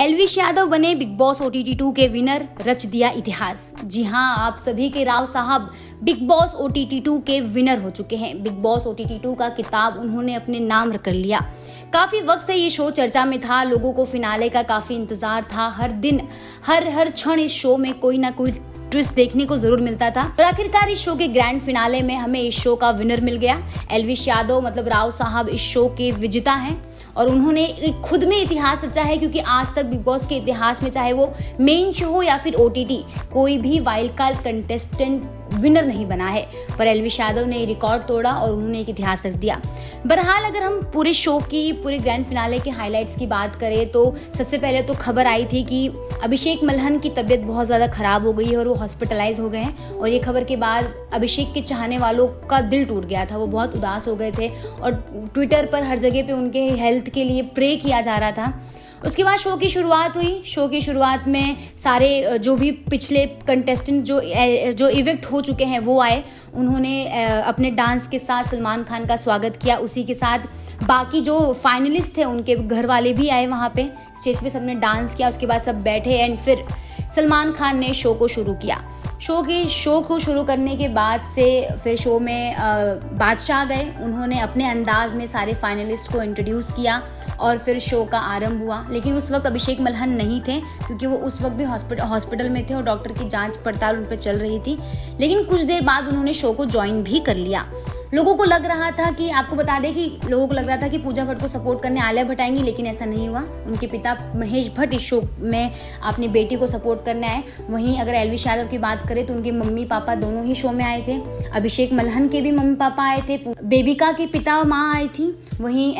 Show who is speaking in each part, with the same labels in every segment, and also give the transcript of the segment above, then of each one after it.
Speaker 1: एल्विश यादव बने big Boss OTT 2 के winner, रच दिया इतिहास। जी हाँ, आप सभी के राव साहब बिग बॉस OTT 2 के विनर हो चुके हैं। बिग बॉस OTT 2 का किताब उन्होंने अपने नाम कर लिया। काफी वक्त से ये शो चर्चा में था, लोगों को फिनाले का काफी इंतजार था। हर दिन हर क्षण इस शो में कोई ना कोई ट्विस्ट देखने को जरूर मिलता था। और आखिरकार इस शो के ग्रैंड फिनाले में हमें इस शो का विनर मिल गया। एल्विश यादव मतलब राव साहब इस शो के विजेता हैं और उन्होंने खुद में इतिहास रचा है, क्योंकि आज तक बिग बॉस के इतिहास में चाहे वो मेन शो हो या फिर OTT, कोई भी वाइल्ड कार्ड कंटेस्टेंट विनर नहीं बना है। पर एल्विश यादव ने रिकॉर्ड तोड़ा और उन्होंने एक इतिहास रच दिया। बहरहाल अगर हम पूरे शो की, पूरे ग्रैंड फिनाले के हाइलाइट्स की बात करें तो सबसे पहले तो खबर आई थी कि अभिषेक मल्हन की तबीयत बहुत ज़्यादा ख़राब हो गई है और वो हॉस्पिटलाइज हो गए हैं। और ये खबर के बाद अभिषेक के चाहने वालों का दिल टूट गया था, वो बहुत उदास हो गए थे और ट्विटर पर हर जगह पे उनके हेल्थ के लिए प्रे किया जा रहा था। उसके बाद शो की शुरुआत हुई। शो की शुरुआत में सारे जो भी पिछले कंटेस्टेंट जो इवेक्ट हो चुके हैं वो आए। उन्होंने अपने डांस के साथ सलमान खान का स्वागत किया। उसी के साथ बाकी जो फाइनलिस्ट थे उनके घर वाले भी आए वहाँ पे स्टेज पे, सबने डांस किया। उसके बाद सब बैठे एंड फिर सलमान खान ने शो को शुरू किया। शो को शुरू करने के बाद से फिर शो में बादशाह गए। उन्होंने अपने अंदाज में सारे फाइनलिस्ट को इंट्रोड्यूस किया और फिर शो का आरंभ हुआ। लेकिन उस वक्त अभिषेक मल्हन नहीं थे, क्योंकि वो उस वक्त भी हॉस्पिटल में थे और डॉक्टर की जांच पड़ताल उन पर चल रही थी। लेकिन कुछ देर बाद उन्होंने शो को ज्वाइन भी कर लिया। लोगों को लग रहा था कि, आपको बता दें कि लोगों को लग रहा था कि पूजा भट्ट को सपोर्ट करने आलिया भट्ट आएंगी, लेकिन ऐसा नहीं हुआ। उनके पिता महेश भट्ट इस शो में अपनी बेटी को सपोर्ट करने आए। वहीं अगर एल्विश यादव की बात करें तो उनके मम्मी पापा दोनों ही शो में आए थे। अभिषेक मल्हन के भी मम्मी पापा आए थे, बेबिका के पिता माँ आई थी, वहीं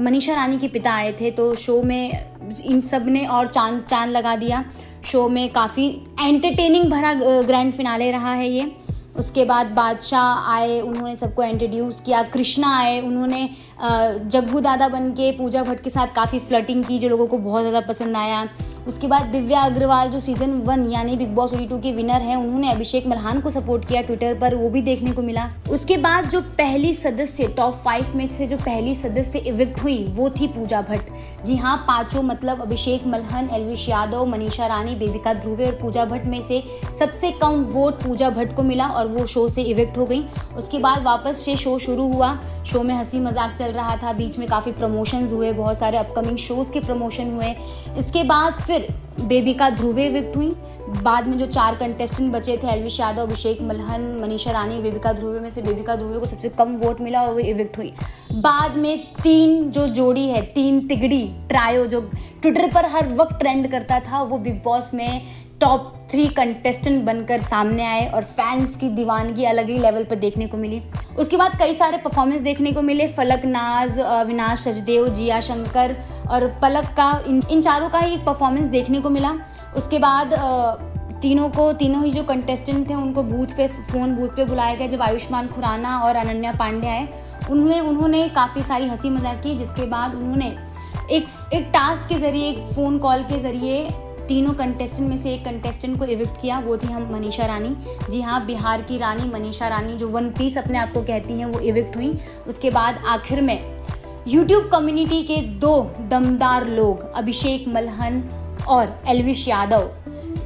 Speaker 1: मनीषा रानी के पिता आए थे। तो शो में इन सब ने और चांद लगा दिया। शो में काफ़ी एंटरटेनिंग भरा ग्रैंड फिनाले रहा है ये। उसके बाद बादशाह आए, उन्होंने सबको इंट्रोड्यूस किया। कृष्णा आए, उन्होंने जग्गू दादा बन के पूजा भट्ट के साथ काफ़ी फ्लर्टिंग की, जो लोगों को बहुत ज़्यादा पसंद आया। उसके बाद दिव्या अग्रवाल जो सीज़न 1 यानी बिग बॉस OTT 2 के विनर हैं, उन्होंने अभिषेक मल्हन को सपोर्ट किया ट्विटर पर, वो भी देखने को मिला। उसके बाद जो पहली सदस्य, टॉप 5 में से जो पहली सदस्य इविक्ट हुई वो थी पूजा भट्ट। जी हाँ, पांचों मतलब अभिषेक मल्हन, एल्विश यादव, मनीषा रानी, बेबिका ध्रुवे और पूजा भट्ट में से सबसे कम वोट पूजा भट्ट को मिला और वो शो से इविक्ट हो गई। उसके बाद वापस से शो शुरू हुआ। शो में हंसी मजाक चल रहा था, बीच में काफ़ी प्रमोशंस हुए, बहुत सारे अपकमिंग शोज़ के प्रमोशन हुए। इसके बाद फिर बेबिका ध्रुवे इविक्ट हुई। बाद में जो 4 कंटेस्टेंट बचे थे, एल्विश यादव, अभिषेक मल्हन, मनीषा रानी, बेबिका ध्रुवे में से बेबिका ध्रुवे को सबसे कम वोट मिला और वो इविक्ट हुई। बाद में 3 जो जोड़ी है, 3 तिगड़ी ट्रायो जो ट्विटर पर हर वक्त ट्रेंड करता था, वो बिग बॉस में टॉप 3 कंटेस्टेंट बनकर सामने आए और फैंस की दीवानगी अलग ही लेवल पर देखने को मिली। उसके बाद कई सारे परफॉर्मेंस देखने को मिले। फलक नाज, अविनाश सचदेव, जिया शंकर और पलक का, इन चारों का ही परफॉर्मेंस देखने को मिला। उसके बाद तीनों ही जो कंटेस्टेंट थे उनको बूथ पे बुलाया गया। जब आयुष्मान खुराना और अनन्या पांडे आए, उन्होंने काफ़ी सारी हंसी मजाक की। जिसके बाद उन्होंने एक टास्क के ज़रिए, एक फ़ोन कॉल के ज़रिए तीनों कंटेस्टेंट में से एक कंटेस्टेंट को इविक्ट किया, वो थी हम मनीषा रानी। जी हाँ, बिहार की रानी मनीषा रानी जो 1 पीस अपने आप को कहती हैं, वो इविक्ट हुई। उसके बाद आखिर में यूट्यूब कम्युनिटी के 2 दमदार लोग, अभिषेक मल्हन और एल्विश यादव,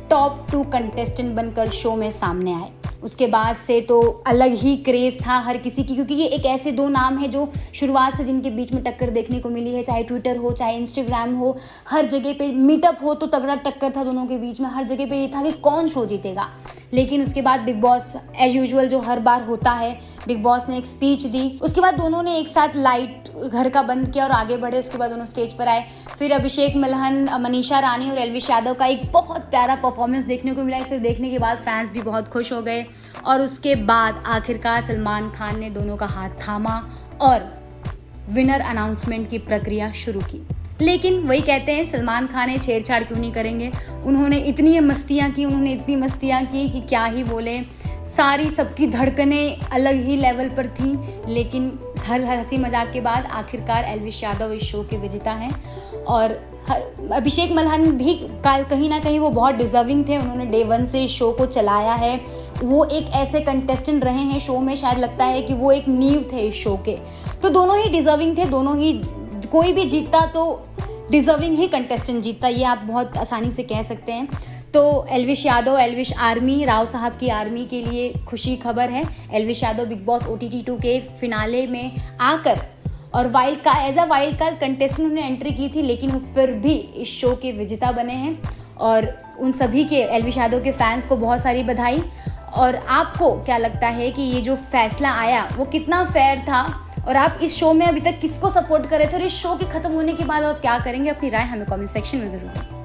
Speaker 1: टॉप 2 कंटेस्टेंट बनकर शो में सामने आए। उसके बाद से तो अलग ही क्रेज़ था हर किसी की, क्योंकि ये एक ऐसे 2 नाम हैं जो शुरुआत से जिनके बीच में टक्कर देखने को मिली है। चाहे ट्विटर हो, चाहे इंस्टाग्राम हो, हर जगह पे मीटअप हो तो तगड़ा टक्कर था दोनों के बीच में। हर जगह पे ये था कि कौन शो जीतेगा। लेकिन उसके बाद बिग बॉस एज यूजुअल जो हर बार होता है, बिग बॉस ने एक स्पीच दी। उसके बाद दोनों ने एक साथ लाइट घर का बंद किया और आगे बढ़े। उसके बाद दोनों स्टेज पर आए। फिर अभिषेक मल्हन, मनीषा रानी और एल्विश यादव का एक बहुत प्यारा परफॉर्मेंस देखने को मिला। इसे देखने के बाद फैंस भी बहुत खुश हो गए और उसके बाद आखिरकार सलमान खान ने दोनों का हाथ थामा और विनर अनाउंसमेंट की प्रक्रिया शुरू की। लेकिन वही कहते हैं, सलमान खान ने छेड़छाड़ क्यों नहीं करेंगे। उन्होंने इतनी मस्तियाँ की कि क्या ही बोले। सारी सबकी धड़कनें अलग ही लेवल पर थीं। लेकिन हर हंसी मजाक के बाद आखिरकार एल्विश यादव इस शो के विजेता हैं और अभिषेक मल्हन भी कहीं ना कहीं वो बहुत डिजर्विंग थे। उन्होंने डे 1 से शो को चलाया है। वो एक ऐसे कंटेस्टेंट रहे हैं शो में, शायद लगता है कि वो एक नींव थे इस शो के। तो दोनों ही डिजर्विंग थे, दोनों ही, कोई भी जीतता तो डिजर्विंग ही कंटेस्टेंट जीतता, ये आप बहुत आसानी से कह सकते हैं। तो एल्विश यादव, एल्विश आर्मी, राव साहब की आर्मी के लिए खुशी खबर है। Elvish Yadav Bigg Boss OTT 2 के फिनाले में आकर और as a wild card contestant उन्होंने एंट्री की थी, लेकिन वो फिर भी इस शो के विजेता बने हैं। और उन सभी के, एल्विश यादव के फैंस को बहुत सारी बधाई। और आपको क्या लगता है कि ये जो फैसला आया वो कितना फेयर था, और आप इस शो में अभी तक किसको सपोर्ट कर रहे थे, और इस शो के खत्म होने के बाद आप क्या करेंगे? अपनी राय हमें कमेंट सेक्शन में ज़रूर दें।